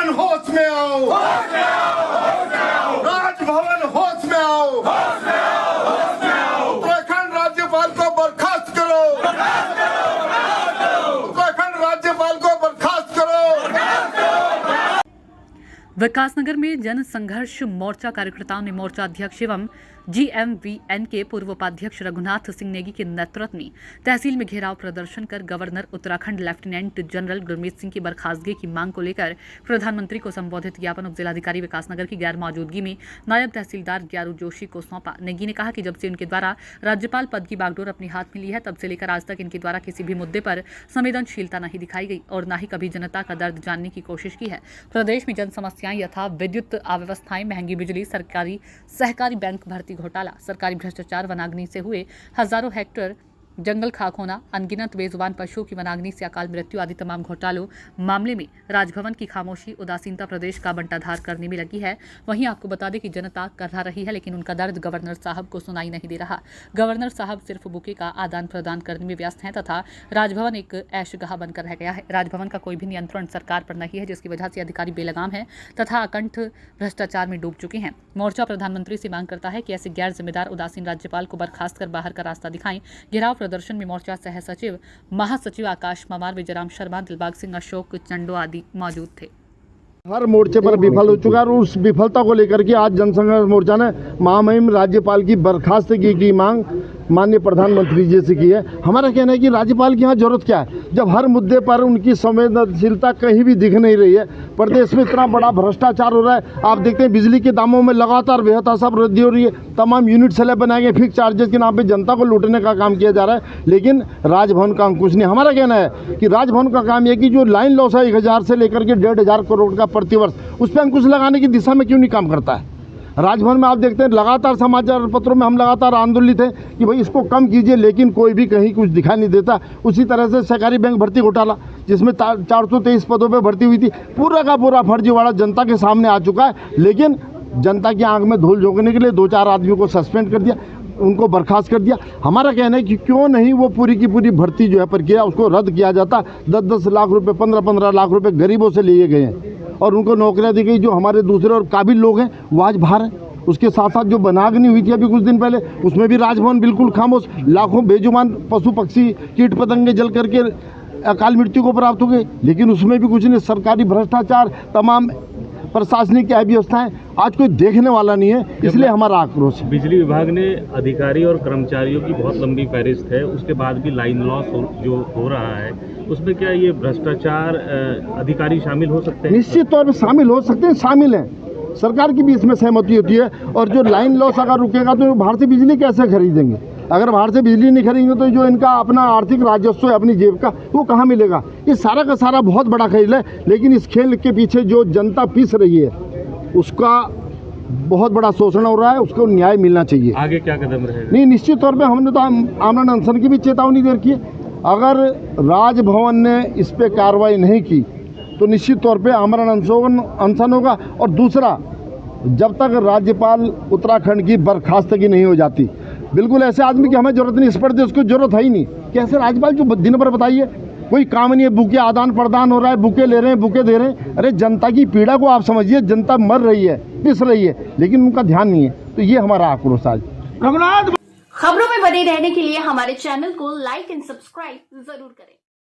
राजभवन होश में आओ, राजभवन होश में आओ, उत्तराखंड राज्यपाल को बर्खास्त करो, उत्तराखंड राज्यपाल को बर्खास्त करो। विकासनगर में जन संघर्ष मोर्चा कार्यकर्ताओं ने मोर्चा अध्यक्ष एवं GMVN के पूर्व उपाध्यक्ष रघुनाथ सिंह नेगी के नेतृत्व में तहसील में घेराव प्रदर्शन कर governor Uttarakhand lieutenant general Gurmeet Singh की बर्खास्तगी की मांग को लेकर प्रधानमंत्री को संबोधित ज्ञापन उप जिलाधिकारी विकासनगर की गैर मौजूदगी में नायब तहसीलदार ग्यारू जोशी को सौंपा। नेगी ने कहा कि जब से इनके द्वारा राज्यपाल पद की बागडोर अपने हाथ में ली है तब से लेकर आज तक इनके द्वारा किसी भी मुद्दे पर संवेदनशीलता नहीं दिखाई गई और न ही कभी जनता का दर्द जानने की कोशिश की है। प्रदेश में जन समस्याएं यथा विद्युत अव्यवस्थाएं, महंगी बिजली, सरकारी सहकारी बैंक भर्ती घोटाला, सरकारी भ्रष्टाचार, वनाग्नि से हुए हजारों हेक्टेयर जंगल खाक होना, अनगिनत बेजुबान पशुओं की वनाग्नि से अकाल मृत्यु आदि तमाम घोटालों मामले में राजभवन की खामोशी, उदासीनता प्रदेश का बंटाधार करने में लगी है। वहीं आपको बता दें कि जनता करहा रही है लेकिन उनका दर्द गवर्नर साहब को सुनाई नहीं दे रहा। गवर्नर साहब सिर्फ बुके का आदान प्रदान करने में व्यस्त हैं तथा राजभवन एक ऐशगाह बनकर रह गया है। राजभवन का कोई भी नियंत्रण सरकार पर नहीं है जिसकी वजह से अधिकारी बेलगाम है तथा अकंठ भ्रष्टाचार में डूब चुके हैं। मोर्चा प्रधानमंत्री से मांग करता है कि ऐसे गैर जिम्मेदार उदासीन राज्यपाल को बर्खास्त कर बाहर का रास्ता दिखाएं। घेराव प्रदर्शन में मोर्चा सह सचिव, महासचिव आकाश ममार, विजयराम शर्मा, दिलबाग सिंह, अशोक चंडो आदि मौजूद थे। हर मोर्चे पर विफल हो चुका है और उस विफलता को लेकर के आज जनसंघर्ष मोर्चा ने महामहिम राज्यपाल की बर्खास्तगी की मांग माननीय प्रधानमंत्री जी से की है। हमारा कहना है कि राज्यपाल की यहाँ जरूरत क्या है जब हर मुद्दे पर उनकी संवेदनशीलता कहीं भी दिख नहीं रही है। प्रदेश में इतना बड़ा भ्रष्टाचार हो रहा है, आप देखते हैं बिजली के दामों में लगातार बेहतासाब वृद्धि हो रही है, तमाम यूनिट स्लैब बनाए गए, फिक्स चार्जेस के नाम पर जनता को लूटने का काम किया जा रहा है, लेकिन राजभवन का अंकुश नहीं। हमारा कहना है कि राजभवन का काम यह कि जो लाइन लॉस है 1000 से लेकर के 1500 करोड़ का प्रतिवर्ष, उस पर अंकुश लगाने की दिशा में क्यों नहीं काम करता है। राजभवन में आप देखते हैं लगातार समाचार पत्रों में हम लगातार आंदोलित हैं कि भाई इसको कम कीजिए, लेकिन कोई भी कहीं कुछ दिखाई नहीं देता। उसी तरह से सहकारी बैंक भर्ती घोटाला जिसमें 423 पदों पे भर्ती हुई थी, पूरा का पूरा फर्जीवाड़ा जनता के सामने आ चुका है, लेकिन जनता की आंख में धूल झोंकने के लिए 2-4 आदमियों को सस्पेंड कर दिया, उनको बर्खास्त कर दिया। हमारा कहना है कि क्यों नहीं वो पूरी की पूरी भर्ती जो है प्रक्रिया उसको रद्द किया जाता। 10-10 लाख रुपए, 15-15 लाख रुपए गरीबों से लिए गए हैं और उनको नौकरियां दी गई। जो हमारे दूसरे और काबिल लोग हैं वो आज बाहर हैं। उसके साथ साथ जो वनाग्नि हुई थी अभी कुछ दिन पहले, उसमें भी राजभवन बिल्कुल खामोश, लाखों बेजुबान पशु पक्षी कीट पतंगे जल करके अकाल मृत्यु को प्राप्त हो गए, लेकिन उसमें भी कुछ नहीं। सरकारी भ्रष्टाचार, तमाम प्रशासनिक अव्यवस्थाएं, आज कोई देखने वाला नहीं है, इसलिए हमारा आक्रोश है। बिजली विभाग ने अधिकारी और कर्मचारियों की बहुत लंबी फहरिस्त है, उसके बाद भी लाइन लॉस जो हो रहा है उसमें क्या ये भ्रष्टाचार अधिकारी शामिल हो सकते हैं? निश्चित तौर पर शामिल हो सकते हैं, शामिल हैं। सरकार की भी इसमें सहमति होती है। और जो लाइन लॉस अगर रुकेगा तो बाहर से बिजली कैसे खरीदेंगे? अगर बाहर से बिजली नहीं खरीदेंगे तो जो इनका अपना आर्थिक राजस्व है अपनी जेब का, वो कहाँ मिलेगा? ये सारा का सारा बहुत बड़ा खेल है, लेकिन इस खेल के पीछे जो जनता पीस रही है उसका बहुत बड़ा शोषण हो रहा है, उसको न्याय मिलना चाहिए। आगे क्या कदम रहेगा? नहीं, निश्चित तौर पे हमने तो आमरण अनशन की भी चेतावनी दे रखी है। अगर राजभवन ने इस पर कार्रवाई नहीं की तो निश्चित तौर पे आमरण अनशन होगा। और दूसरा, जब तक राज्यपाल उत्तराखंड की बर्खास्तगी नहीं हो जाती, बिल्कुल ऐसे आदमी की हमें जरूरत नहीं, इस पर उसको जरूरत है ही नहीं। कैसे राज्यपाल जो दिन भर बताइए कोई काम नहीं है, बुके आदान प्रदान हो रहा है, बुके ले रहे हैं, बुके दे रहे हैं। अरे जनता की पीड़ा को आप समझिए, जनता मर रही है, पिस रही है, लेकिन उनका ध्यान नहीं है। तो ये हमारा आक्रोश आज। खबरों में बने रहने के लिए हमारे चैनल को लाइक एंड सब्सक्राइब जरूर करें।